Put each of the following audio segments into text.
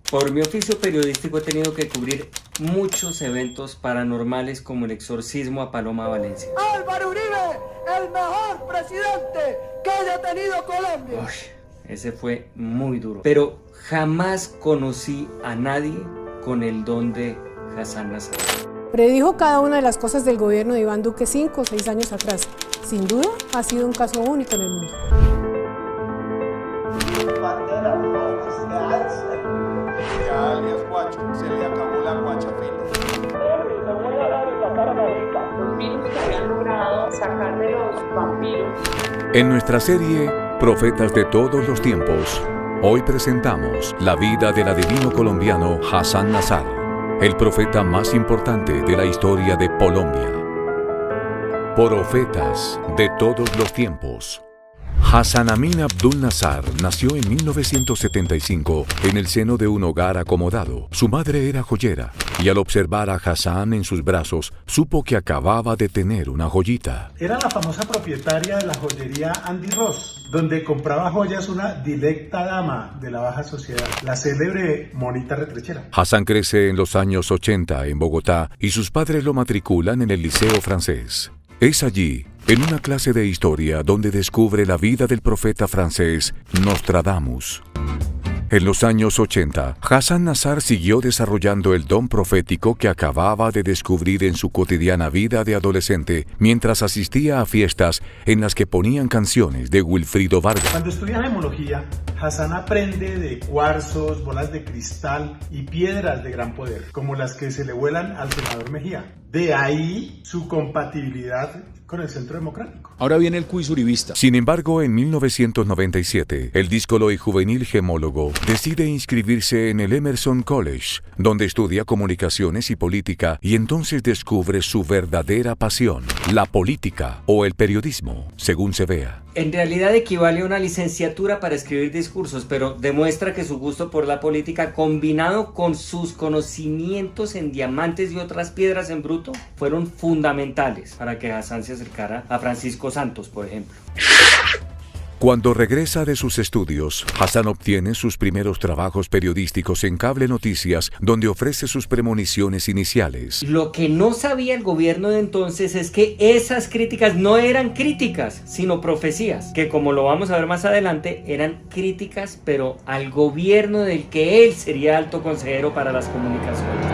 Por mi oficio periodístico he tenido que cubrir muchos eventos paranormales como el exorcismo a Paloma Valencia. ¡Álvaro Uribe, el mejor presidente que haya tenido Colombia! Uy, ese fue muy duro. Pero jamás conocí a nadie con el don de Hassan Nasr. Predijo cada una de las cosas del gobierno de Iván Duque 5 o 6 años atrás. Sin duda, ha sido un caso único en el mundo. Alias Guacho, se le acabó la guachafila. Los virus que habían logrado sacar de los vampiros. En nuestra serie Profetas de todos los tiempos, hoy presentamos la vida del adivino colombiano Hassan Nasr, el profeta más importante de la historia de Colombia. Profetas de todos los tiempos. Hassan Amin Abdul Nasr nació en 1975 en el seno de un hogar acomodado. Su madre era joyera y al observar a Hassan en sus brazos, supo que acababa de tener una joyita. Era la famosa propietaria de la joyería Andy Ross, donde compraba joyas una directa dama de la baja sociedad, la célebre Monita Retrechera. Hassan crece en los años 80 en Bogotá y sus padres lo matriculan en el Liceo Francés. Es allí, en una clase de historia, donde descubre la vida del profeta francés Nostradamus. En los años 80, Hassan Nasr siguió desarrollando el don profético que acababa de descubrir en su cotidiana vida de adolescente, mientras asistía a fiestas en las que ponían canciones de Wilfrido Vargas. Cuando estudia gemología, Hassan aprende de cuarzos, bolas de cristal y piedras de gran poder, como las que se le vuelan al senador Mejía. De ahí su compatibilidad con el Centro Democrático. Ahora viene el quiz uribista. Sin embargo, en 1997, el díscolo y juvenil gemólogo decide inscribirse en el Emerson College, donde estudia comunicaciones y política, y entonces descubre su verdadera pasión, la política o el periodismo, según se vea. En realidad equivale a una licenciatura para escribir discursos, pero demuestra que su gusto por la política, combinado con sus conocimientos en diamantes y otras piedras en bruto, fueron fundamentales para que Hassan se acercara a Francisco Santos, por ejemplo. Cuando regresa de sus estudios, Hassan obtiene sus primeros trabajos periodísticos en Cable Noticias, donde ofrece sus premoniciones iniciales. Lo que no sabía el gobierno de entonces es que esas críticas no eran críticas, sino profecías, que como lo vamos a ver más adelante, eran críticas, pero al gobierno del que él sería alto consejero para las comunicaciones.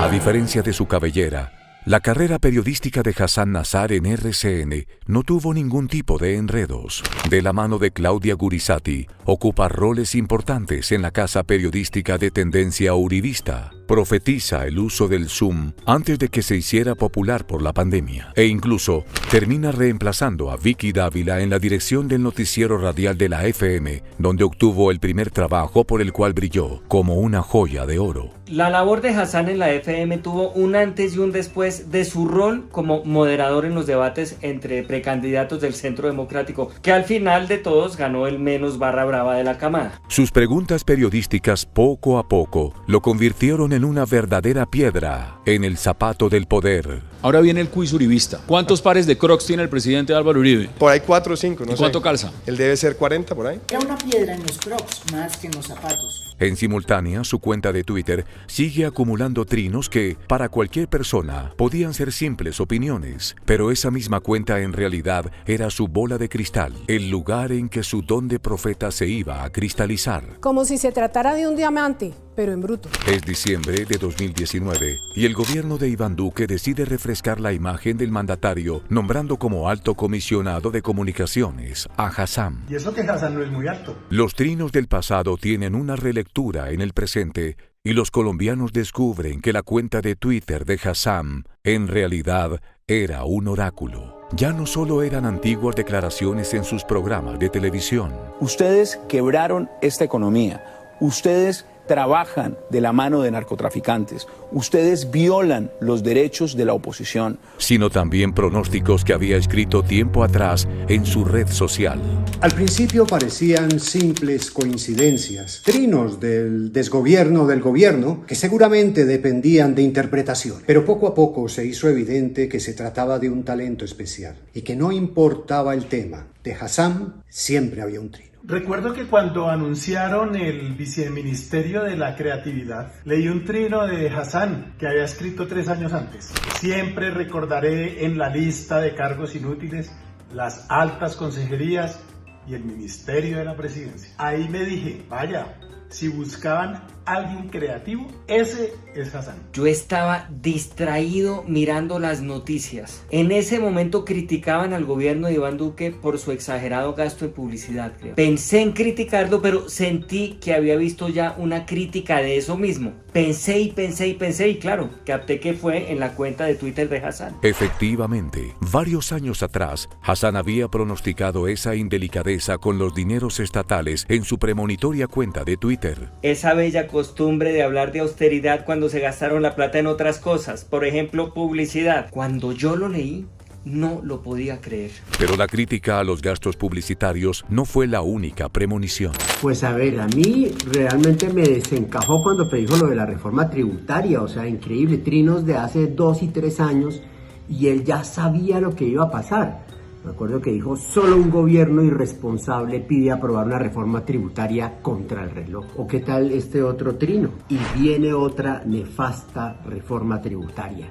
A diferencia de su cabellera, la carrera periodística de Hassan Nasr en RCN no tuvo ningún tipo de enredos. De la mano de Claudia Gurizati, ocupa roles importantes en la casa periodística de tendencia uribista. Profetiza el uso del Zoom antes de que se hiciera popular por la pandemia. E incluso termina reemplazando a Vicky Dávila en la dirección del noticiero radial de la FM, donde obtuvo el primer trabajo por el cual brilló como una joya de oro. La labor de Hassan en la FM tuvo un antes y un después de su rol como moderador en los debates entre precandidatos del Centro Democrático, que al final de todos ganó el menos barra brava de la camada. Sus preguntas periodísticas poco a poco lo convirtieron en una verdadera piedra en el zapato del poder. Ahora viene el quiz uribista. ¿Cuántos pares de Crocs tiene el presidente Álvaro Uribe? Por ahí 4 o 5, no sé. ¿Cuánto calza? Él debe ser 40 por ahí. Era una piedra en los Crocs más que en los zapatos. En simultánea, su cuenta de Twitter sigue acumulando trinos que, para cualquier persona, podían ser simples opiniones, pero esa misma cuenta en realidad era su bola de cristal, el lugar en que su don de profeta se iba a cristalizar. Como si se tratara de un diamante, pero en bruto. Es diciembre de 2019 y el gobierno de Iván Duque decide refrescar la imagen del mandatario, nombrando como alto comisionado de comunicaciones a Hassan. Y eso que Hassan no es muy alto. Los trinos del pasado tienen una relectura en el presente y los colombianos descubren que la cuenta de Twitter de Hassan en realidad era un oráculo. Ya no solo eran antiguas declaraciones en sus programas de televisión. Ustedes quebraron esta economía. Ustedes trabajan de la mano de narcotraficantes. Ustedes violan los derechos de la oposición. Sino también pronósticos que había escrito tiempo atrás en su red social. Al principio parecían simples coincidencias, trinos del desgobierno del gobierno que seguramente dependían de interpretación. Pero poco a poco se hizo evidente que se trataba de un talento especial y que no importaba el tema. De Hassan siempre había un trino. Recuerdo que cuando anunciaron el viceministerio de la creatividad, leí un trino de Hassan que había escrito 3 años antes. Siempre recordaré en la lista de cargos inútiles las altas consejerías y el ministerio de la presidencia. Ahí me dije, vaya, si buscaban alguien creativo, ese es Hassan. Yo estaba distraído mirando las noticias. En ese momento criticaban al gobierno de Iván Duque por su exagerado gasto en publicidad, creo. Pensé en criticarlo, pero sentí que había visto ya una crítica de eso mismo. Pensé y claro, capté que fue en la cuenta de Twitter de Hassan. Efectivamente, varios años atrás, Hassan había pronosticado esa indelicadeza con los dineros estatales en su premonitoria cuenta de Twitter. Esa bella costumbre de hablar de austeridad cuando se gastaron la plata en otras cosas, por ejemplo, publicidad. Cuando yo lo leí, no lo podía creer. Pero la crítica a los gastos publicitarios no fue la única premonición. Pues a ver, a mí realmente me desencajó cuando predijo lo de la reforma tributaria, o sea, increíble, trinos de hace 2 y 3 años, y él ya sabía lo que iba a pasar. Me acuerdo que dijo, solo un gobierno irresponsable pide aprobar una reforma tributaria contra el reloj. ¿O qué tal este otro trino? Y viene otra nefasta reforma tributaria.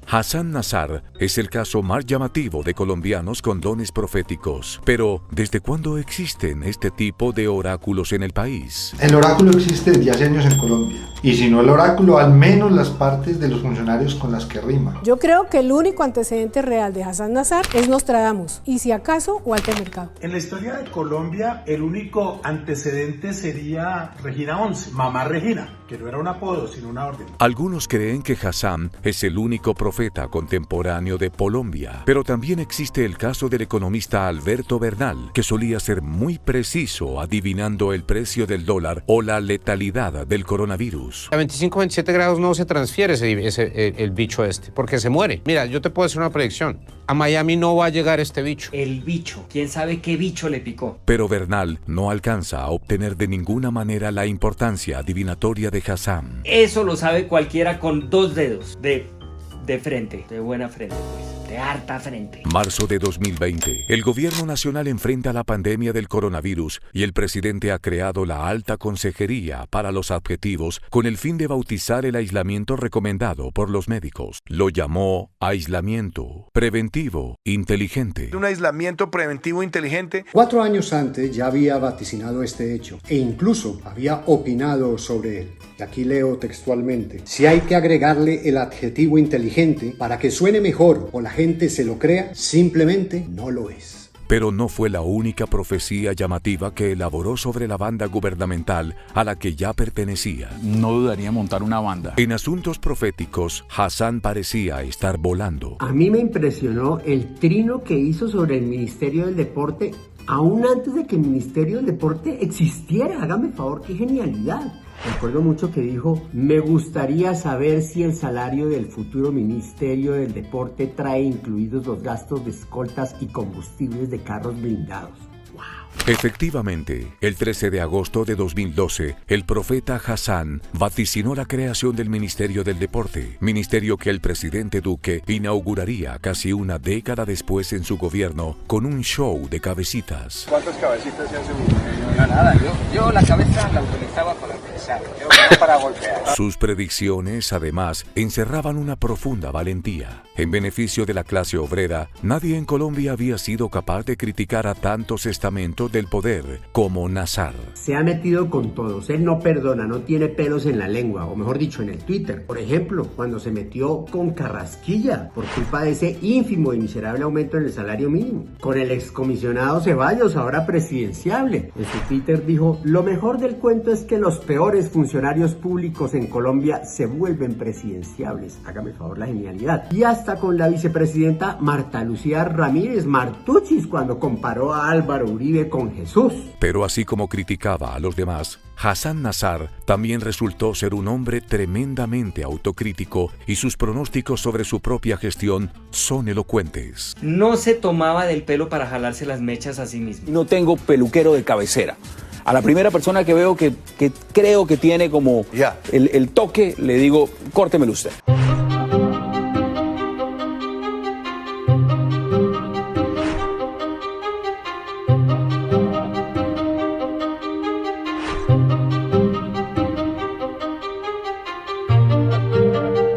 Hassan Nasar es el caso más llamativo de colombianos con dones proféticos. Pero, ¿desde cuándo existen este tipo de oráculos en el país? El oráculo existe desde hace años en Colombia. Y si no el oráculo, al menos las partes de los funcionarios con las que rima. Yo creo que el único antecedente real de Hassan Nasar es Nostradamus, y si acaso, Walter Mercado. En la historia de Colombia, el único antecedente sería Regina 11, Mamá Regina, que no era un apodo, sino una orden. Algunos creen que Hassan es el único profeta contemporáneo de Colombia, pero también existe el caso del economista Alberto Bernal, que solía ser muy preciso adivinando el precio del dólar o la letalidad del coronavirus. A 25-27 grados no se transfiere el bicho este, porque se muere. Mira, yo te puedo hacer una predicción. A Miami no va a llegar este bicho. El bicho. ¿Quién sabe qué bicho le picó? Pero Bernal no alcanza a obtener de ninguna manera la importancia adivinatoria de Hassan. Eso lo sabe cualquiera con 2 dedos de frente, de buena frente, pues, de harta frente. Marzo de 2020. El gobierno nacional enfrenta la pandemia del coronavirus y el presidente ha creado la Alta Consejería para los Adjetivos con el fin de bautizar el aislamiento recomendado por los médicos. Lo llamó aislamiento preventivo inteligente. Un aislamiento preventivo inteligente. 4 años antes ya había vaticinado este hecho e incluso había opinado sobre él. Y aquí leo textualmente: si hay que agregarle el adjetivo inteligente para que suene mejor o la gente se lo crea, simplemente no lo es. Pero no fue la única profecía llamativa que elaboró sobre la banda gubernamental a la que ya pertenecía. No dudaría en montar una banda. En asuntos proféticos, Hassan parecía estar volando. A mí me impresionó el trino que hizo sobre el Ministerio del Deporte, aún antes de que el Ministerio del Deporte existiera. Hágame el favor, qué genialidad. Recuerdo mucho que dijo, me gustaría saber si el salario del futuro Ministerio del Deporte trae incluidos los gastos de escoltas y combustibles de carros blindados. Efectivamente, el 13 de agosto de 2012, el profeta Hassan vaticinó la creación del Ministerio del Deporte, ministerio que el presidente Duque inauguraría casi una década después en su gobierno con un show de cabecitas. ¿Cuántas cabecitas se hacen? No, nada, yo la cabeza la utilizaba para pensar, yo no para golpear. Sus predicciones, además, encerraban una profunda valentía. En beneficio de la clase obrera, nadie en Colombia había sido capaz de criticar a tantos estamentos del poder como Nasar. Se ha metido con todos, él no perdona, no tiene pelos en la lengua, o mejor dicho, en el Twitter. Por ejemplo, cuando se metió con Carrasquilla por culpa de ese ínfimo y miserable aumento en el salario mínimo. Con el excomisionado Ceballos, ahora presidenciable. En su Twitter dijo, lo mejor del cuento es que los peores funcionarios públicos en Colombia se vuelven presidenciables. Hágame el favor, la genialidad. Y hasta con la vicepresidenta Marta Lucía Ramírez Martuchis cuando comparó a Álvaro Uribe con Jesús. Pero así como criticaba a los demás, Hassan Nasar también resultó ser un hombre tremendamente autocrítico y sus pronósticos sobre su propia gestión son elocuentes. No se tomaba del pelo para jalarse las mechas a sí mismo. No tengo peluquero de cabecera. A la primera persona que veo que creo que tiene como el toque, le digo, córtemelo usted.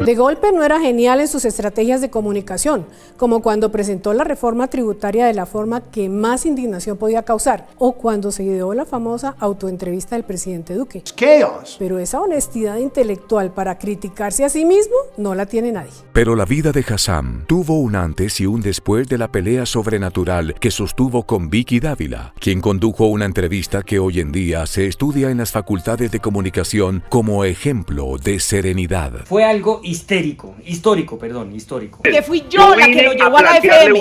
De golpe no era genial en sus estrategias de comunicación, como cuando presentó la reforma tributaria de la forma que más indignación podía causar, o cuando se dio la famosa autoentrevista del presidente Duque. Chaos. Pero esa honestidad intelectual para criticarse a sí mismo no la tiene nadie. Pero la vida de Hassán tuvo un antes y un después de la pelea sobrenatural que sostuvo con Vicky Dávila, quien condujo una entrevista que hoy en día se estudia en las facultades de comunicación como ejemplo de serenidad. Fue algo histórico. Que fui yo la que lo llevó a la FM.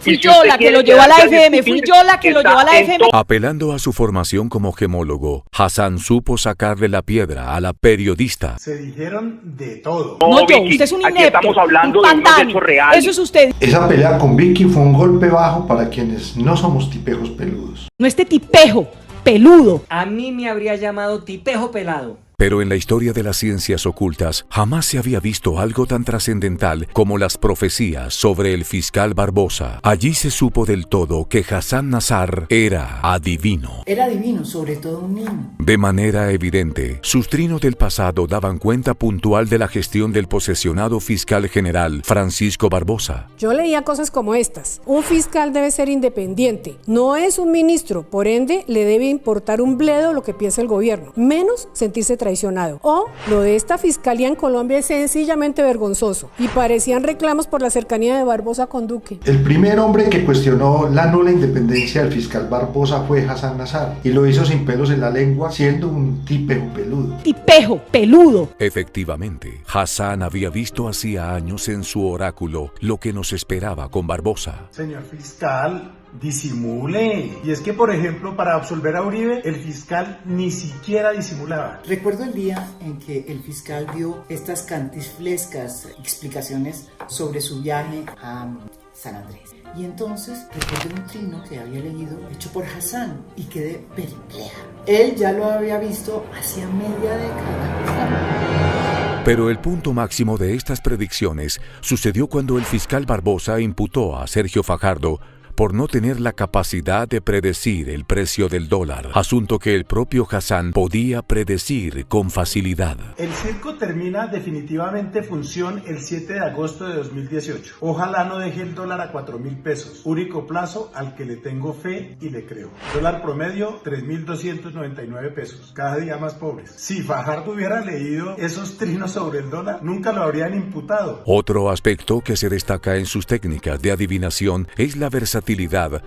Fui yo la que lo llevó a la FM. Fui yo la que lo llevó a la FM. Apelando a su formación como gemólogo, Hassán supo sacarle la piedra a la periodista. Se dijeron de todo. No, yo, usted es un inepto, estamos hablando un pantano, de unos hechos reales. Eso es usted. Esa pelea con Vicky fue un golpe bajo para quienes no somos tipejos peludos. No este tipejo, peludo. A mí me habría llamado tipejo pelado. Pero en la historia de las ciencias ocultas jamás se había visto algo tan trascendental como las profecías sobre el fiscal Barbosa. Allí se supo del todo que Hassán Nazar era adivino. Era divino, sobre todo un niño. De manera evidente, sus trinos del pasado daban cuenta puntual de la gestión del posesionado fiscal general Francisco Barbosa. Yo leía cosas como estas. Un fiscal debe ser independiente, no es un ministro, por ende le debe importar un bledo lo que piensa el gobierno, menos sentirse traicionado. O lo de esta fiscalía en Colombia es sencillamente vergonzoso y parecían reclamos por la cercanía de Barbosa con Duque. El primer hombre que cuestionó la nula independencia del fiscal Barbosa fue Hassán Nazar y lo hizo sin pelos en la lengua, siendo un tipejo peludo. Tipejo peludo. Efectivamente, Hassán había visto hacía años en su oráculo lo que nos esperaba con Barbosa. Señor fiscal, disimule. Y es que, por ejemplo, para absolver a Uribe, el fiscal ni siquiera disimulaba. Recuerdo el día en que el fiscal dio estas cantinflescas explicaciones sobre su viaje a San Andrés. Y entonces recuerdo un trino que había leído hecho por Hassán y quedé perpleja. Él ya lo había visto hacía media década. Pero el punto máximo de estas predicciones sucedió cuando el fiscal Barbosa imputó a Sergio Fajardo por no tener la capacidad de predecir el precio del dólar, asunto que el propio Hassán podía predecir con facilidad. El circo termina definitivamente función el 7 de agosto de 2018. Ojalá no deje el dólar a 4.000 pesos, único plazo al que le tengo fe y le creo. Dólar promedio 3.299 pesos, cada día más pobres. Si Fajardo hubiera leído esos trinos sobre el dólar, nunca lo habrían imputado. Otro aspecto que se destaca en sus técnicas de adivinación es la versatilidad,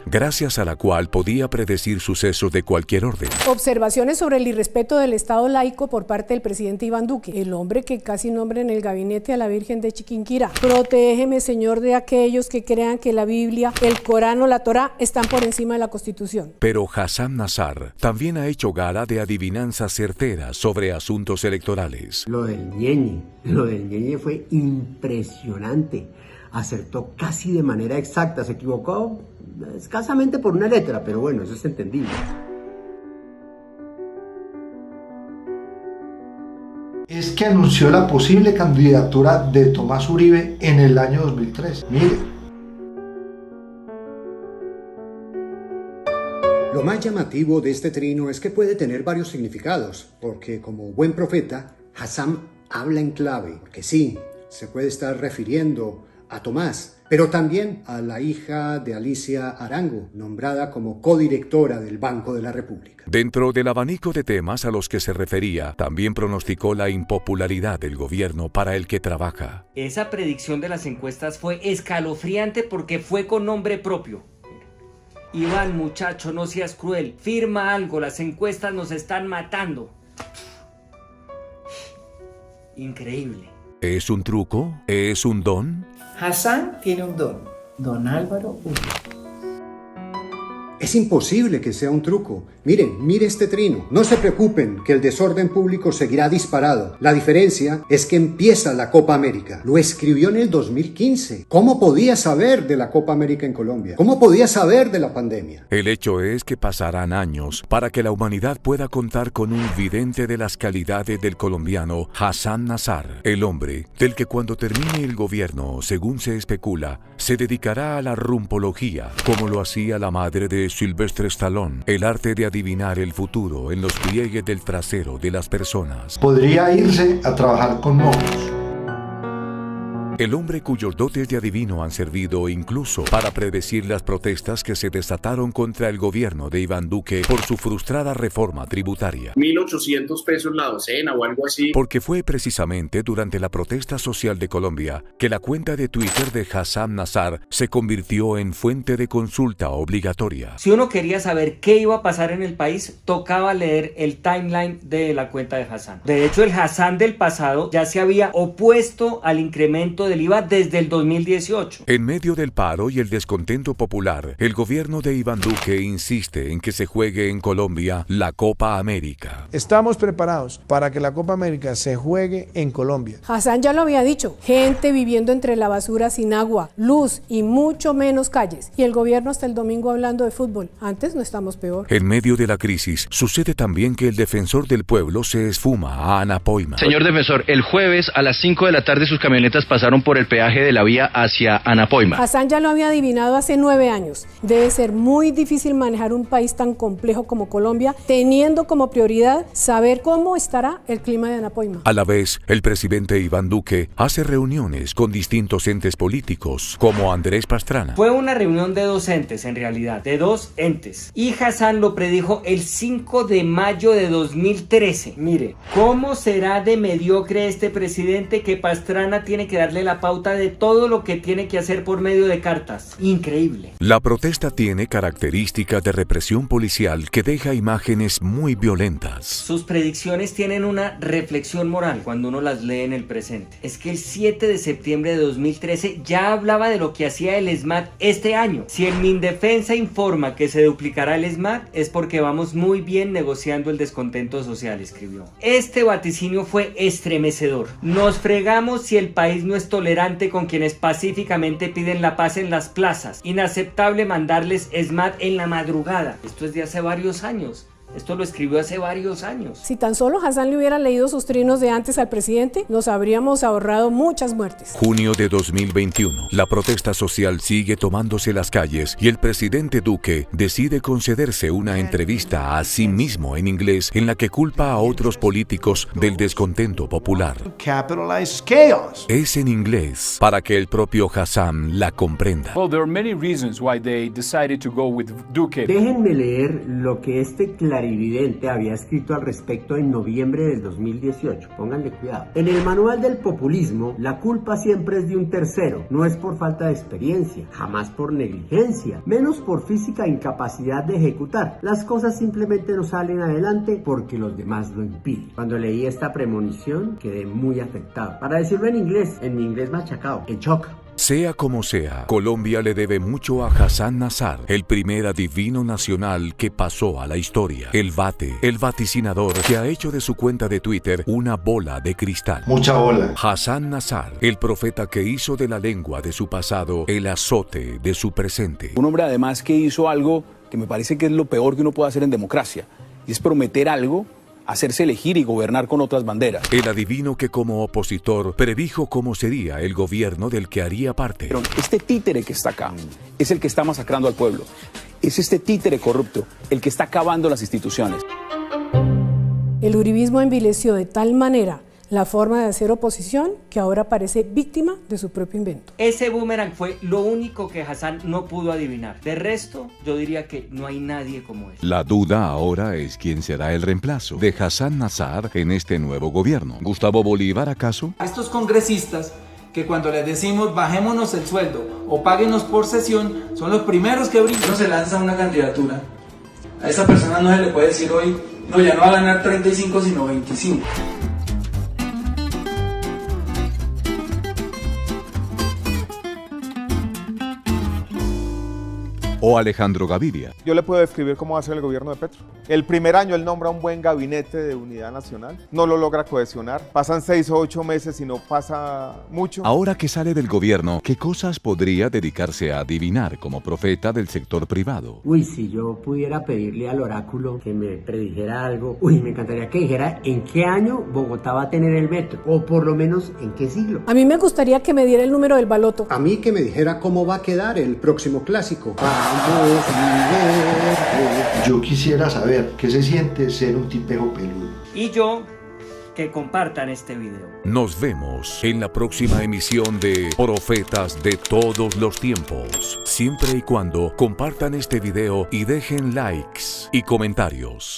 gracias a la cual podía predecir sucesos de cualquier orden. Observaciones sobre el irrespeto del Estado laico por parte del presidente Iván Duque, el hombre que casi nombra en el gabinete a la Virgen de Chiquinquirá. Protégeme, Señor, de aquellos que crean que la Biblia, el Corán o la Torá están por encima de la Constitución. Pero Hassán Nazar también ha hecho gala de adivinanzas certeras sobre asuntos electorales. Lo del Ñeñe fue impresionante. Acertó casi de manera exacta, se equivocó escasamente por una letra, pero bueno, eso es entendible. Es que anunció la posible candidatura de Tomás Uribe en el año 2003. Mire. Lo más llamativo de este trino es que puede tener varios significados, porque como buen profeta, Hassán habla en clave, porque sí, se puede estar refiriendo a Tomás, pero también a la hija de Alicia Arango, nombrada como codirectora del Banco de la República. Dentro del abanico de temas a los que se refería, también pronosticó la impopularidad del gobierno para el que trabaja. Esa predicción de las encuestas fue escalofriante porque fue con nombre propio. Iván, muchacho, no seas cruel, firma algo, las encuestas nos están matando. Increíble. ¿Es un truco? ¿Es un don? Hassán tiene un don, don Álvaro Uribe. Es imposible que sea un truco. Mire este trino. No se preocupen que el desorden público seguirá disparado. La diferencia es que empieza la Copa América. Lo escribió en el 2015. ¿Cómo podía saber de la Copa América en Colombia? ¿Cómo podía saber de la pandemia? El hecho es que pasarán años para que la humanidad pueda contar con un vidente de las calidades del colombiano Hassán Nazar, el hombre del que cuando termine el gobierno, según se especula, se dedicará a la rumpología, como lo hacía la madre de Sylvester Stallone, el arte de adivinar el futuro en los pliegues del trasero de las personas. Podría irse a trabajar con monstruos. El hombre cuyos dotes de adivino han servido incluso para predecir las protestas que se desataron contra el gobierno de Iván Duque por su frustrada reforma tributaria. 1.800 pesos la docena o algo así. Porque fue precisamente durante la protesta social de Colombia que la cuenta de Twitter de Hassan Nasar se convirtió en fuente de consulta obligatoria. Si uno quería saber qué iba a pasar en el país, tocaba leer el timeline de la cuenta de Hassan. De hecho, el Hassan del pasado ya se había opuesto al incremento del IVA desde el 2018. En medio del paro y el descontento popular, el gobierno de Iván Duque insiste en que se juegue en Colombia la Copa América. Estamos preparados para que la Copa América se juegue en Colombia. Hassan ya lo había dicho, gente viviendo entre la basura sin agua, luz y mucho menos calles. Y el gobierno hasta el domingo hablando de fútbol. Antes no estamos peor. En medio de la crisis, sucede también que el defensor del pueblo se esfuma a Anapoima. Señor defensor, el jueves a las 5 de la tarde sus camionetas pasaron por el peaje de la vía hacia Anapoima. Hassan ya lo había adivinado hace 9 años. Debe ser muy difícil manejar un país tan complejo como Colombia, teniendo como prioridad saber cómo estará el clima de Anapoima. A la vez, el presidente Iván Duque hace reuniones con distintos entes políticos, como Andrés Pastrana. Fue una reunión de 2 entes, en realidad, de 2 entes. Y Hassan lo predijo el 5 de mayo de 2013. Mire, ¿cómo será de mediocre este presidente que Pastrana tiene que darle la pauta de todo lo que tiene que hacer por medio de cartas? Increíble. La protesta tiene características de represión policial que deja imágenes muy violentas. Sus predicciones tienen una reflexión moral cuando uno las lee en el presente. Es que el 7 de septiembre de 2013 ya hablaba de lo que hacía el SMAT este año. Si el Mindefensa informa que se duplicará el SMAT es porque vamos muy bien negociando el descontento social, escribió. Este vaticinio fue estremecedor. Nos fregamos si el país no es tolerante con quienes pacíficamente piden la paz en las plazas. Inaceptable mandarles SMAT en la madrugada. Esto es de hace varios años. Esto lo escribió hace varios años. Si tan solo Hassan le hubiera leído sus trinos de antes al presidente, nos habríamos ahorrado muchas muertes. Junio de 2021. La protesta social sigue tomándose las calles y el presidente Duque decide concederse una entrevista a sí mismo en inglés en la que culpa a otros políticos del descontento popular. Es en inglés para que el propio Hassan la comprenda. Déjenme leer lo que este clarividente había escrito al respecto en noviembre del 2018. Pónganle cuidado. En el manual del populismo, la culpa siempre es de un tercero. No es por falta de experiencia, jamás por negligencia, menos por física incapacidad de ejecutar. Las cosas simplemente no salen adelante porque los demás lo impiden. Cuando leí esta premonición, quedé muy afectado. Para decirlo en mi inglés machacado, en shock. Sea como sea, Colombia le debe mucho a Hassan Nasar, el primer adivino nacional que pasó a la historia. El vaticinador que ha hecho de su cuenta de Twitter una bola de cristal. Mucha bola. Hassan Nasar, el profeta que hizo de la lengua de su pasado el azote de su presente. Un hombre además que hizo algo que me parece que es lo peor que uno puede hacer en democracia, y es prometer algo, hacerse elegir y gobernar con otras banderas. El adivino que como opositor predijo cómo sería el gobierno del que haría parte. Pero este títere que está acá es el que está masacrando al pueblo. Es este títere corrupto el que está acabando las instituciones. El uribismo envileció de tal manera la forma de hacer oposición que ahora parece víctima de su propio invento. Ese boomerang fue lo único que Hassan no pudo adivinar. De resto, yo diría que no hay nadie como él. La duda ahora es quién será el reemplazo de Hassan Nasar en este nuevo gobierno. ¿Gustavo Bolívar acaso? A estos congresistas que cuando les decimos bajémonos el sueldo o páguenos por sesión, son los primeros que brincan. No se lanza una candidatura. A esa persona no se le puede decir hoy, no, ya no va a ganar 35 sino 25. O Alejandro Gaviria. Yo le puedo describir cómo va a ser el gobierno de Petro. El primer año él nombra un buen gabinete de unidad nacional, no lo logra cohesionar, pasan 6 o 8 meses y no pasa mucho. Ahora que sale del gobierno, ¿qué cosas podría dedicarse a adivinar como profeta del sector privado? Si yo pudiera pedirle al oráculo que me predijera algo, me encantaría que dijera en qué año Bogotá va a tener el metro, o por lo menos en qué siglo. A mí me gustaría que me diera el número del baloto. A mí que me dijera cómo va a quedar el próximo clásico. Yo quisiera saber qué se siente ser un tipejo peludo. Y yo que compartan este video. Nos vemos en la próxima emisión de Profetas de Todos los Tiempos, siempre y cuando compartan este video y dejen likes y comentarios.